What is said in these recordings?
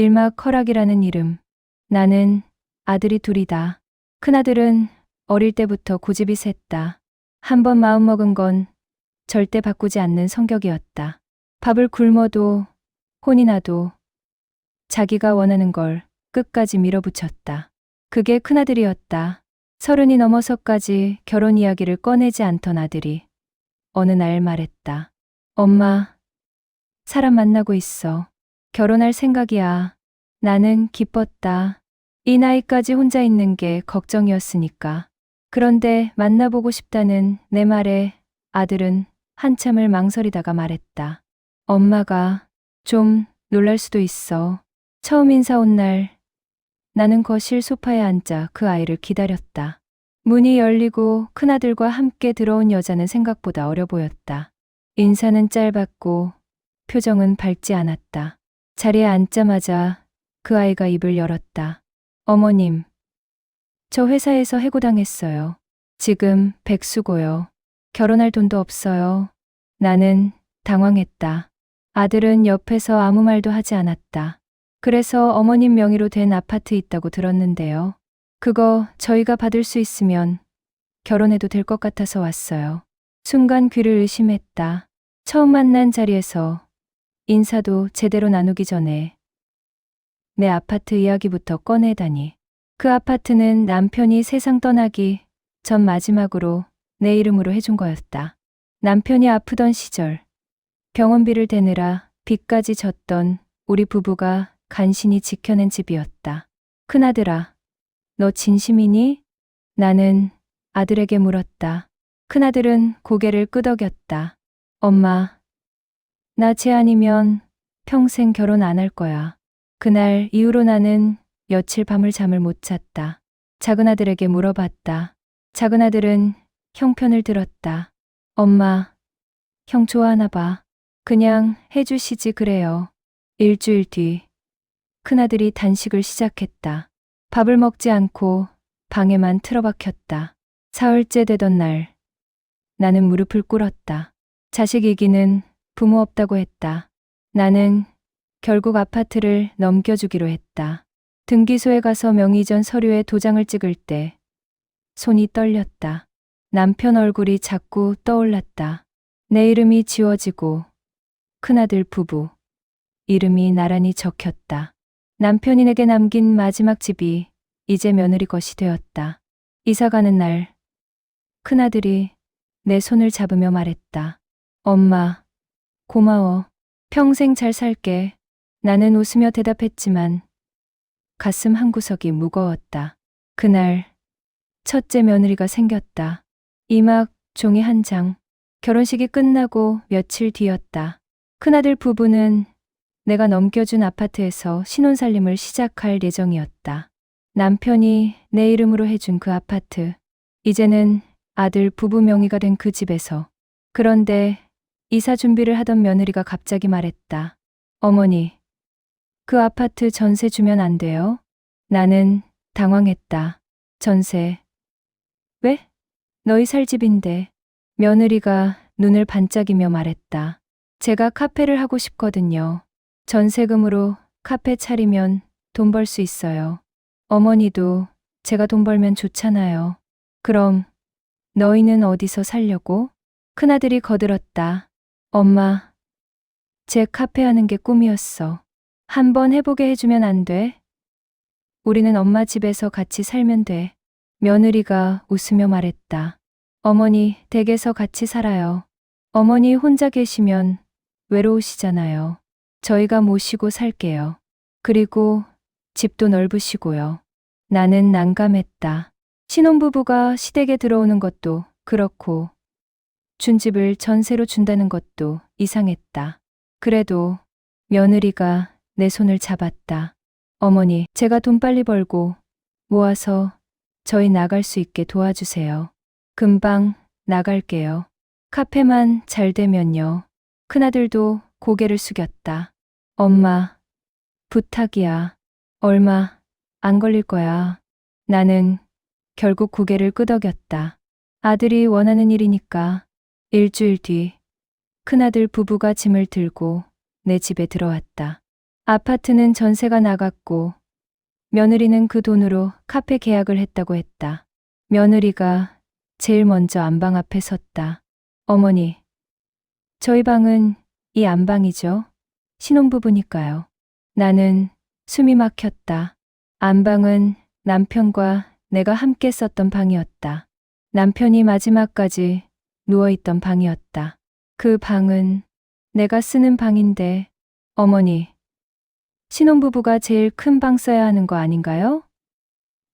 일막허락이라는 이름. 나는 아들이 둘이다. 큰아들은 어릴 때부터 고집이 셌다. 한 번 마음먹은 건 절대 바꾸지 않는 성격이었다. 밥을 굶어도 혼이 나도 자기가 원하는 걸 끝까지 밀어붙였다. 그게 큰아들이었다. 30이 넘어서까지 결혼 이야기를 꺼내지 않던 아들이 어느 날 말했다. 엄마, 사람 만나고 있어. 결혼할 생각이야. 나는 기뻤다. 이 나이까지 혼자 있는 게 걱정이었으니까. 그런데 만나보고 싶다는 내 말에 아들은 한참을 망설이다가 말했다. 엄마가 좀 놀랄 수도 있어. 처음 인사 온 날 나는 거실 소파에 앉아 그 아이를 기다렸다. 문이 열리고 큰아들과 함께 들어온 여자는 생각보다 어려 보였다. 인사는 짧았고 표정은 밝지 않았다. 자리에 앉자마자 그 아이가 입을 열었다. 어머님, 저 회사에서 해고당했어요. 지금 백수고요. 결혼할 돈도 없어요. 나는 당황했다. 아들은 옆에서 아무 말도 하지 않았다. 그래서 어머님 명의로 된 아파트 있다고 들었는데요. 그거 저희가 받을 수 있으면 결혼해도 될 것 같아서 왔어요. 순간 귀를 의심했다. 처음 만난 자리에서 인사도 제대로 나누기 전에 내 아파트 이야기부터 꺼내다니. 그 아파트는 남편이 세상 떠나기 전 마지막으로 내 이름으로 해준 거였다. 남편이 아프던 시절 병원비를 대느라 빚까지 졌던 우리 부부가 간신히 지켜낸 집이었다. 큰아들아, 너 진심이니? 나는 아들에게 물었다. 큰아들은 고개를 끄덕였다. 엄마, 나 쟤 아니면 평생 결혼 안 할 거야. 그날 이후로 나는 며칠 밤을 잠을 못 잤다. 작은아들에게 물어봤다. 작은아들은 형편을 들었다. 엄마, 형 좋아하나 봐. 그냥 해주시지 그래요. 일주일 뒤 큰아들이 단식을 시작했다. 밥을 먹지 않고 방에만 틀어박혔다. 사흘째 되던 날 나는 무릎을 꿇었다. 자식 이기는 부모 없다고 했다. 나는 결국 아파트를 넘겨주기로 했다. 등기소에 가서 명의이전 서류에 도장을 찍을 때 손이 떨렸다. 남편 얼굴이 자꾸 떠올랐다. 내 이름이 지워지고 큰아들 부부 이름이 나란히 적혔다. 남편이 내게 남긴 마지막 집이 이제 며느리 것이 되었다. 이사 가는 날 큰아들이 내 손을 잡으며 말했다. 엄마, 고마워. 평생 잘 살게. 나는 웃으며 대답했지만 가슴 한구석이 무거웠다. 그날 첫째 며느리가 생겼다. 이막 종이 한 장. 결혼식이 끝나고 며칠 뒤였다. 큰아들 부부는 내가 넘겨준 아파트에서 신혼살림을 시작할 예정이었다. 남편이 내 이름으로 해준 그 아파트. 이제는 아들 부부 명의가 된 그 집에서. 그런데 이사 준비를 하던 며느리가 갑자기 말했다. 어머니, 그 아파트 전세 주면 안 돼요? 나는 당황했다. 전세. 왜? 너희 살 집인데. 며느리가 눈을 반짝이며 말했다. 제가 카페를 하고 싶거든요. 전세금으로 카페 차리면 돈 벌 수 있어요. 어머니도 제가 돈 벌면 좋잖아요. 그럼 너희는 어디서 살려고? 큰아들이 거들었다. 엄마, 제 카페 하는 게 꿈이었어. 한번 해보게 해주면 안 돼? 우리는 엄마 집에서 같이 살면 돼. 며느리가 웃으며 말했다. 어머니 댁에서 같이 살아요. 어머니 혼자 계시면 외로우시잖아요. 저희가 모시고 살게요. 그리고 집도 넓으시고요. 나는 난감했다. 신혼부부가 시댁에 들어오는 것도 그렇고 준 집을 전세로 준다는 것도 이상했다. 그래도 며느리가 내 손을 잡았다. 어머니, 제가 돈 빨리 벌고 모아서 저희 나갈 수 있게 도와주세요. 금방 나갈게요. 카페만 잘 되면요. 큰아들도 고개를 숙였다. 엄마, 부탁이야. 얼마 안 걸릴 거야. 나는 결국 고개를 끄덕였다. 아들이 원하는 일이니까. 일주일 뒤 큰아들 부부가 짐을 들고 내 집에 들어왔다. 아파트는 전세가 나갔고 며느리는 그 돈으로 카페 계약을 했다고 했다. 며느리가 제일 먼저 안방 앞에 섰다. 어머니, 저희 방은 이 안방이죠? 신혼부부니까요. 나는 숨이 막혔다. 안방은 남편과 내가 함께 썼던 방이었다. 남편이 마지막까지 누워있던 방이었다. 그 방은 내가 쓰는 방인데, 어머니, 신혼부부가 제일 큰 방 써야 하는 거 아닌가요?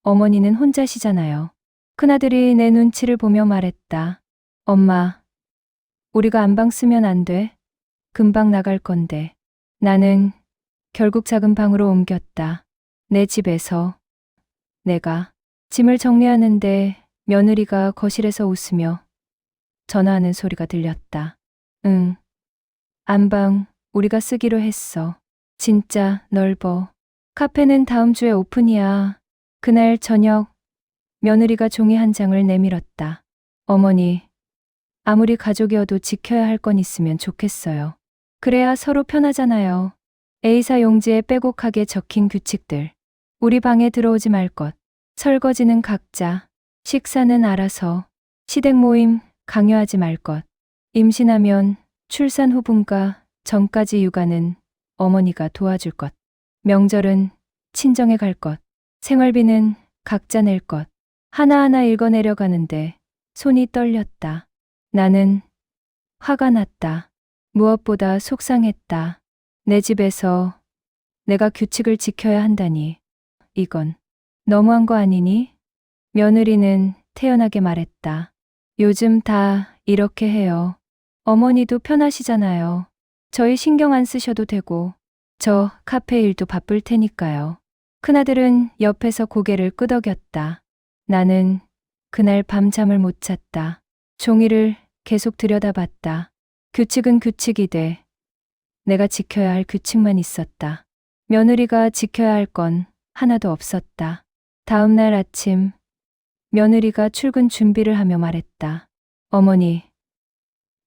어머니는 혼자시잖아요. 큰아들이 내 눈치를 보며 말했다. 엄마, 우리가 안방 쓰면 안 돼. 금방 나갈 건데. 나는 결국 작은 방으로 옮겼다. 내 집에서 내가 짐을 정리하는데 며느리가 거실에서 웃으며 전화하는 소리가 들렸다. 응, 안방 우리가 쓰기로 했어. 진짜 넓어. 카페는 다음 주에 오픈이야. 그날 저녁 며느리가 종이 한 장을 내밀었다. 어머니, 아무리 가족이어도 지켜야 할 건 있으면 좋겠어요. 그래야 서로 편하잖아요. A사 용지에 빼곡하게 적힌 규칙들. 우리 방에 들어오지 말 것. 설거지는 각자. 식사는 알아서. 시댁 모임 강요하지 말 것. 임신하면 출산 후 분가 전까지 육아는 어머니가 도와줄 것. 명절은 친정에 갈 것. 생활비는 각자 낼 것. 하나하나 읽어내려가는데 손이 떨렸다. 나는 화가 났다. 무엇보다 속상했다. 내 집에서 내가 규칙을 지켜야 한다니. 이건 너무한 거 아니니? 며느리는 태연하게 말했다. 요즘 다 이렇게 해요. 어머니도 편하시잖아요. 저희 신경 안 쓰셔도 되고 저 카페 일도 바쁠 테니까요. 큰아들은 옆에서 고개를 끄덕였다. 나는 그날 밤잠을 못 잤다. 종이를 계속 들여다봤다. 규칙은 규칙이 돼. 내가 지켜야 할 규칙만 있었다. 며느리가 지켜야 할 건 하나도 없었다. 다음 날 아침 며느리가 출근 준비를 하며 말했다. 어머니,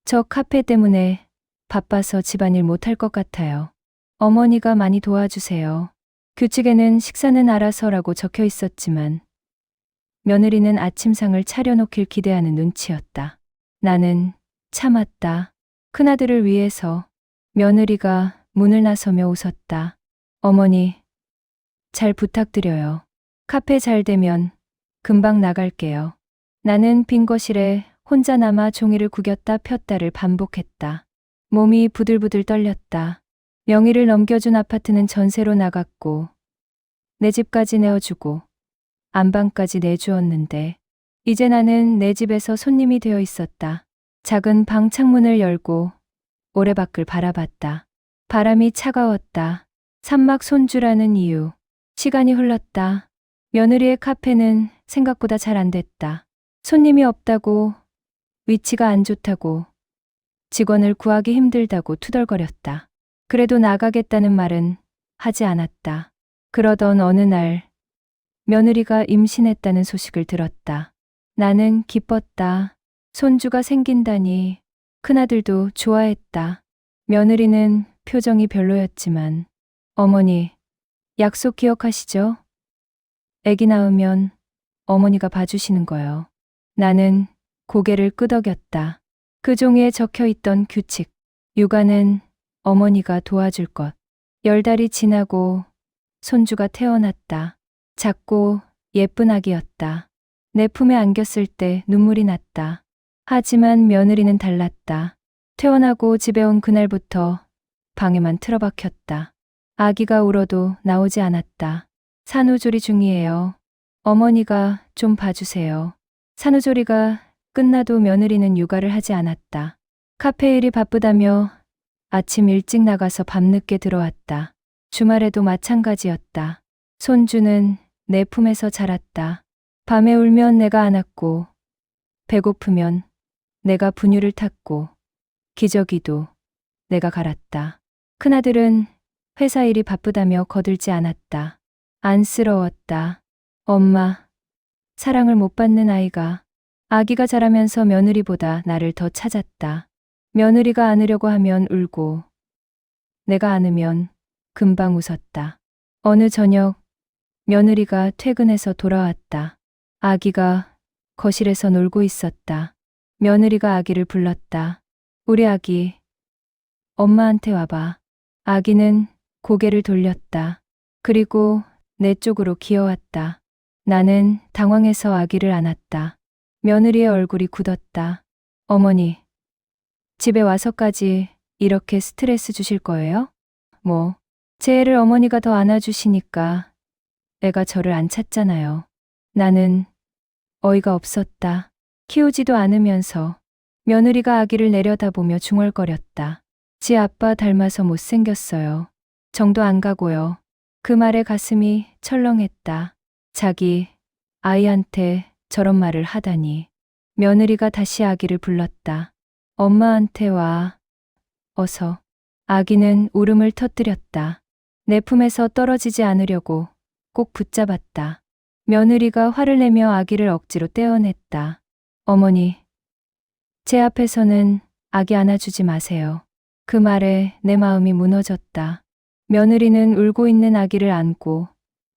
저 카페 때문에 바빠서 집안일 못할 것 같아요. 어머니가 많이 도와주세요. 규칙에는 식사는 알아서라고 적혀 있었지만 며느리는 아침상을 차려놓길 기대하는 눈치였다. 나는 참았다. 큰아들을 위해서. 며느리가 문을 나서며 웃었다. 어머니, 잘 부탁드려요. 카페 잘 되면 금방 나갈게요. 나는 빈 거실에 혼자 남아 종이를 구겼다 폈다를 반복했다. 몸이 부들부들 떨렸다. 명의를 넘겨준 아파트는 전세로 나갔고 내 집까지 내어주고 안방까지 내주었는데 이제 나는 내 집에서 손님이 되어 있었다. 작은 방 창문을 열고 모래밖을 바라봤다. 바람이 차가웠다. 산막 손주라는 이유. 시간이 흘렀다. 며느리의 카페는 생각보다 잘 안 됐다. 손님이 없다고, 위치가 안 좋다고, 직원을 구하기 힘들다고 투덜거렸다. 그래도 나가겠다는 말은 하지 않았다. 그러던 어느 날 며느리가 임신했다는 소식을 들었다. 나는 기뻤다. 손주가 생긴다니. 큰아들도 좋아했다. 며느리는 표정이 별로였지만 어머니, 약속 기억하시죠? 아기 낳으면 어머니가 봐주시는 거요. 나는 고개를 끄덕였다. 그 종이에 적혀 있던 규칙. 육아는 어머니가 도와줄 것. 10달이 지나고 손주가 태어났다. 작고 예쁜 아기였다. 내 품에 안겼을 때 눈물이 났다. 하지만 며느리는 달랐다. 퇴원하고 집에 온 그날부터 방에만 틀어박혔다. 아기가 울어도 나오지 않았다. 산후조리 중이에요. 어머니가 좀 봐주세요. 산후조리가 끝나도 며느리는 육아를 하지 않았다. 카페 일이 바쁘다며 아침 일찍 나가서 밤늦게 들어왔다. 주말에도 마찬가지였다. 손주는 내 품에서 자랐다. 밤에 울면 내가 안았고 배고프면 내가 분유를 탔고 기저귀도 내가 갈았다. 큰아들은 회사 일이 바쁘다며 거들지 않았다. 안쓰러웠다. 엄마, 사랑을 못 받는 아이가. 아기가 자라면서 며느리보다 나를 더 찾았다. 며느리가 안으려고 하면 울고 내가 안으면 금방 웃었다. 어느 저녁 며느리가 퇴근해서 돌아왔다. 아기가 거실에서 놀고 있었다. 며느리가 아기를 불렀다. 우리 아기, 엄마한테 와봐. 아기는 고개를 돌렸다. 그리고 내 쪽으로 기어왔다. 나는 당황해서 아기를 안았다. 며느리의 얼굴이 굳었다. 어머니, 집에 와서까지 이렇게 스트레스 주실 거예요? 뭐, 제 애를 어머니가 더 안아주시니까 애가 저를 안 찾잖아요. 나는 어이가 없었다. 키우지도 않으면서 며느리가 아기를 내려다보며 중얼거렸다. 지 아빠 닮아서 못생겼어요. 정도 안 가고요. 그 말에 가슴이 철렁했다. 자기 아이한테 저런 말을 하다니. 며느리가 다시 아기를 불렀다. 엄마한테 와. 어서. 아기는 울음을 터뜨렸다. 내 품에서 떨어지지 않으려고 꼭 붙잡았다. 며느리가 화를 내며 아기를 억지로 떼어냈다. 어머니, 제 앞에서는 아기 안아주지 마세요. 그 말에 내 마음이 무너졌다. 며느리는 울고 있는 아기를 안고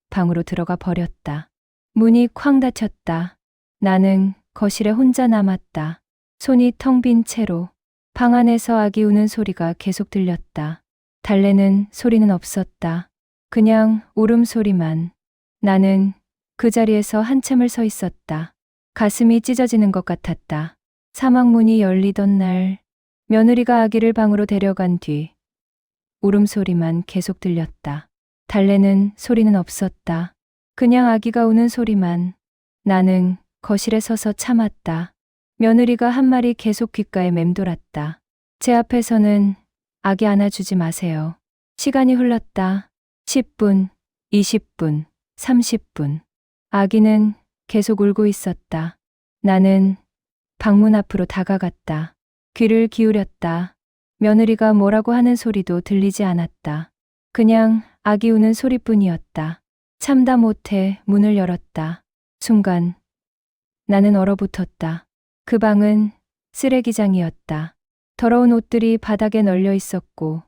방으로 들어가 버렸다. 문이 쾅 닫혔다. 나는 거실에 혼자 남았다. 손이 텅 빈 채로. 방 안에서 아기 우는 소리가 계속 들렸다. 달래는 소리는 없었다. 그냥 울음소리만. 나는 그 자리에서 한참을 서 있었다. 가슴이 찢어지는 것 같았다. 사막문이 열리던 날, 며느리가 아기를 방으로 데려간 뒤 울음소리만 계속 들렸다. 달래는 소리는 없었다. 그냥 아기가 우는 소리만. 나는 거실에 서서 참았다. 며느리가 한 말이 계속 귓가에 맴돌았다. 제 앞에서는 아기 안아주지 마세요. 시간이 흘렀다. 10분, 20분, 30분. 아기는 계속 울고 있었다. 나는 방문 앞으로 다가갔다. 귀를 기울였다. 며느리가 뭐라고 하는 소리도 들리지 않았다. 그냥 아기 우는 소리뿐이었다. 참다 못해 문을 열었다. 순간 나는 얼어붙었다. 그 방은 쓰레기장이었다. 더러운 옷들이 바닥에 널려 있었고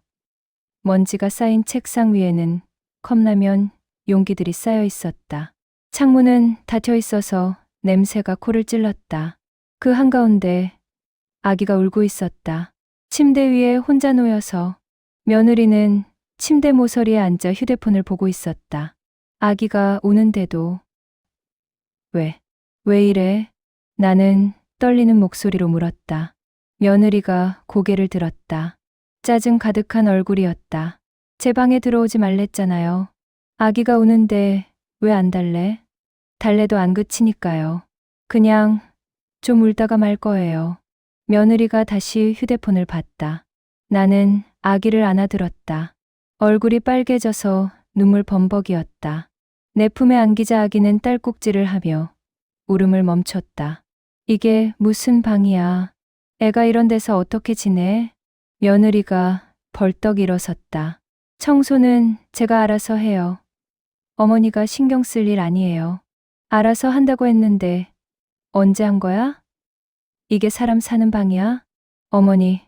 먼지가 쌓인 책상 위에는 컵라면 용기들이 쌓여 있었다. 창문은 닫혀 있어서 냄새가 코를 찔렀다. 그 한가운데 아기가 울고 있었다. 침대 위에 혼자 놓여서 며느리는 침대 모서리에 앉아 휴대폰을 보고 있었다. 아기가 우는데도 왜 이래? 나는 떨리는 목소리로 물었다. 며느리가 고개를 들었다. 짜증 가득한 얼굴이었다. 제 방에 들어오지 말랬잖아요. 아기가 우는데 왜 안 달래? 달래도 안 그치니까요. 그냥 좀 울다가 말 거예요. 며느리가 다시 휴대폰을 봤다. 나는 아기를 안아들었다. 얼굴이 빨개져서 눈물 범벅이었다. 내 품에 안기자 아기는 딸꾹질을 하며 울음을 멈췄다. 이게 무슨 방이야. 애가 이런 데서 어떻게 지내? 며느리가 벌떡 일어섰다. 청소는 제가 알아서 해요. 어머니가 신경 쓸 일 아니에요. 알아서 한다고 했는데 언제 한 거야? 이게 사람 사는 방이야? 어머니,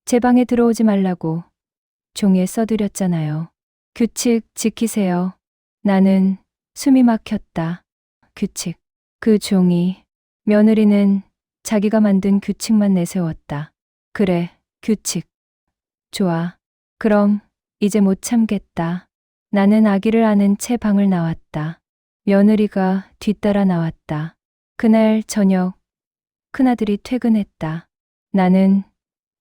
제 방에 들어오지 말라고 종이에 써드렸잖아요. 규칙 지키세요. 나는 숨이 막혔다. 규칙. 그 종이. 며느리는 자기가 만든 규칙만 내세웠다. 그래, 규칙. 좋아. 그럼 이제 못 참겠다. 나는 아기를 안은 채 방을 나왔다. 며느리가 뒤따라 나왔다. 그날 저녁 큰아들이 퇴근했다. 나는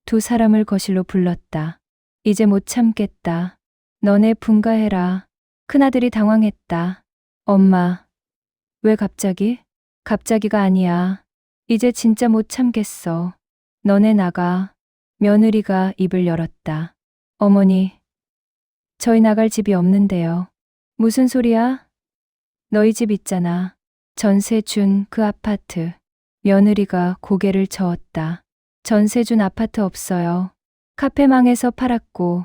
두 사람을 거실로 불렀다. 이제 못 참겠다. 너네 분가해라. 큰아들이 당황했다. 엄마, 왜 갑자기? 갑자기가 아니야. 이제 진짜 못 참겠어. 너네 나가. 며느리가 입을 열었다. 어머니, 저희 나갈 집이 없는데요. 무슨 소리야? 너희 집 있잖아. 전세 준 그 아파트. 며느리가 고개를 저었다. 전세 준 아파트 없어요. 카페 망해서 팔았고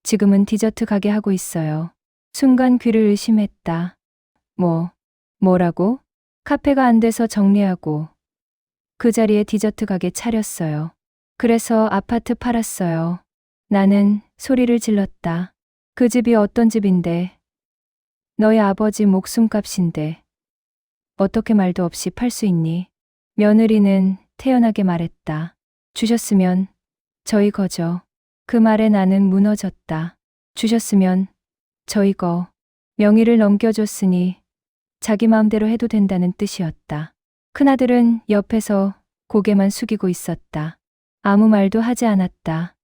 지금은 디저트 가게 하고 있어요. 순간 귀를 의심했다. 뭐라고? 카페가 안 돼서 정리하고 그 자리에 디저트 가게 차렸어요. 그래서 아파트 팔았어요. 나는 소리를 질렀다. 그 집이 어떤 집인데, 너희 아버지 목숨값인데, 어떻게 말도 없이 팔 수 있니? 며느리는 태연하게 말했다. 주셨으면 저희 거죠. 그 말에 나는 무너졌다. 주셨으면 저희 거. 명의를 넘겨줬으니 자기 마음대로 해도 된다는 뜻이었다. 큰아들은 옆에서 고개만 숙이고 있었다. 아무 말도 하지 않았다.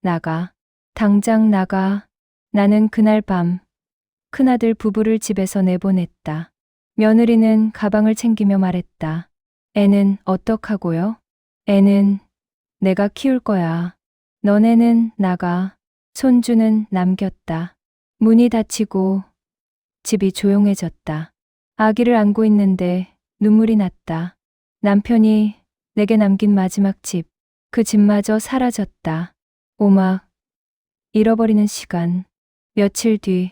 나가. 당장 나가. 나는 그날 밤 큰아들 부부를 집에서 내보냈다. 며느리는 가방을 챙기며 말했다. 애는 어떡하고요? 애는 내가 키울 거야. 너네는 나가. 손주는 남겼다. 문이 닫히고 집이 조용해졌다. 아기를 안고 있는데 눈물이 났다. 남편이 내게 남긴 마지막 집, 그 집마저 사라졌다. 오막 잃어버리는 시간. 며칠 뒤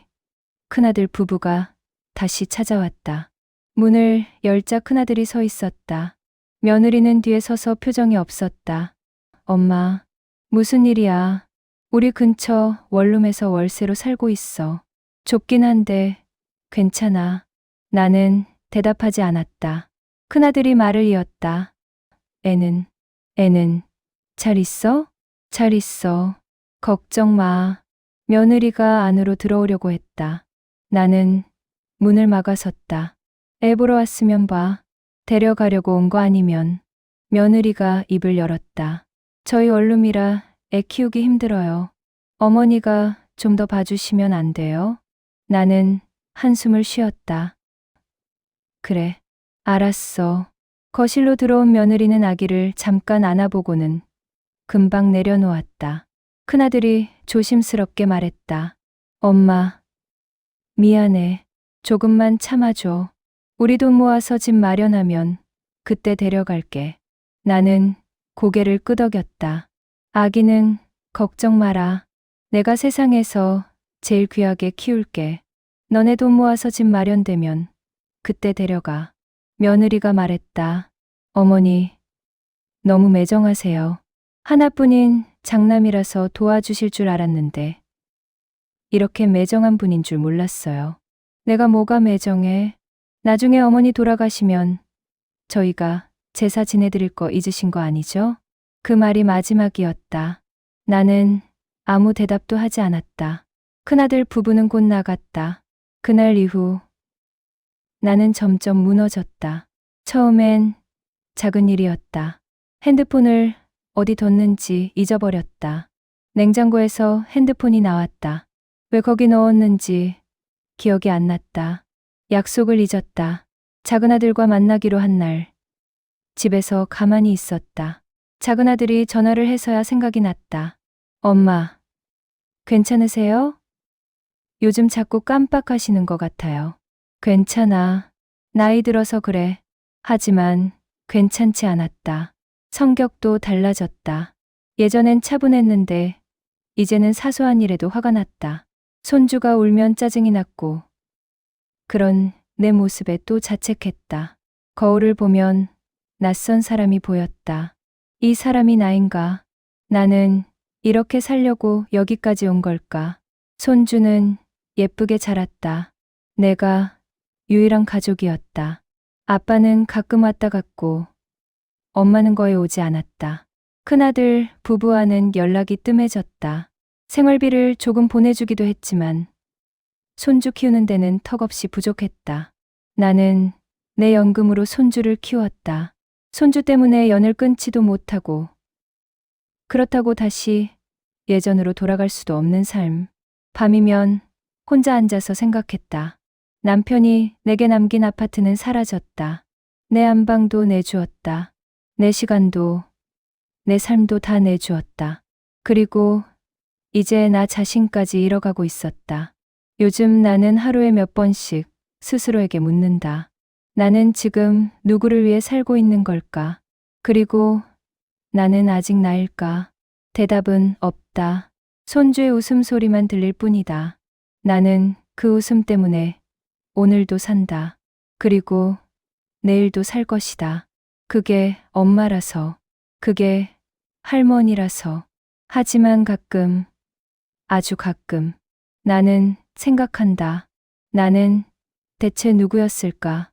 큰아들 부부가 다시 찾아왔다. 문을 열자 큰아들이 서 있었다. 며느리는 뒤에 서서 표정이 없었다. 엄마, 무슨 일이야? 우리 근처 원룸에서 월세로 살고 있어. 좁긴 한데 괜찮아. 나는 대답하지 않았다. 큰아들이 말을 이었다. 애는 잘 있어? 잘 있어. 걱정 마. 며느리가 안으로 들어오려고 했다. 나는 문을 막아섰다. 애 보러 왔으면 봐. 데려가려고 온 거 아니면. 며느리가 입을 열었다. 저희 원룸이라 애 키우기 힘들어요. 어머니가 좀 더 봐주시면 안 돼요? 나는 한숨을 쉬었다. 그래, 알았어. 거실로 들어온 며느리는 아기를 잠깐 안아보고는 금방 내려놓았다. 큰아들이 조심스럽게 말했다. 엄마, 미안해. 조금만 참아줘. 우리 돈 모아서 집 마련하면 그때 데려갈게. 나는 고개를 끄덕였다. 아기는 걱정 마라. 내가 세상에서 제일 귀하게 키울게. 너네 돈 모아서 집 마련되면 그때 데려가. 며느리가 말했다. 어머니, 너무 매정하세요. 하나뿐인 장남이라서 도와주실 줄 알았는데 이렇게 매정한 분인 줄 몰랐어요. 내가 뭐가 매정해? 나중에 어머니 돌아가시면 저희가 제사 지내드릴 거 잊으신 거 아니죠? 그 말이 마지막이었다. 나는 아무 대답도 하지 않았다. 큰아들 부부는 곧 나갔다. 그날 이후 나는 점점 무너졌다. 처음엔 작은 일이었다. 핸드폰을 어디 뒀는지 잊어버렸다. 냉장고에서 핸드폰이 나왔다. 왜 거기 넣었는지 기억이 안 났다. 약속을 잊었다. 작은아들과 만나기로 한 날 집에서 가만히 있었다. 작은아들이 전화를 해서야 생각이 났다. 엄마, 괜찮으세요? 요즘 자꾸 깜빡하시는 것 같아요. 괜찮아. 나이 들어서 그래. 하지만 괜찮지 않았다. 성격도 달라졌다. 예전엔 차분했는데 이제는 사소한 일에도 화가 났다. 손주가 울면 짜증이 났고 그런 내 모습에 또 자책했다. 거울을 보면 낯선 사람이 보였다. 이 사람이 나인가? 나는 이렇게 살려고 여기까지 온 걸까? 손주는 예쁘게 자랐다. 내가 유일한 가족이었다. 아빠는 가끔 왔다 갔고 엄마는 거의 오지 않았다. 큰아들 부부와는 연락이 뜸해졌다. 생활비를 조금 보내주기도 했지만 손주 키우는 데는 턱없이 부족했다. 나는 내 연금으로 손주를 키웠다. 손주 때문에 연을 끊지도 못하고 그렇다고 다시 예전으로 돌아갈 수도 없는 삶. 밤이면 혼자 앉아서 생각했다. 남편이 내게 남긴 아파트는 사라졌다. 내 안방도 내주었다. 내 시간도 내 삶도 다 내주었다. 그리고 이제 나 자신까지 잃어가고 있었다. 요즘 나는 하루에 몇 번씩 스스로에게 묻는다. 나는 지금 누구를 위해 살고 있는 걸까? 그리고 나는 아직 나일까? 대답은 없다. 손주의 웃음소리만 들릴 뿐이다. 나는 그 웃음 때문에 오늘도 산다. 그리고 내일도 살 것이다. 그게 엄마라서, 그게 할머니라서. 하지만 가끔, 아주 가끔, 나는 생각한다. 나는 대체 누구였을까?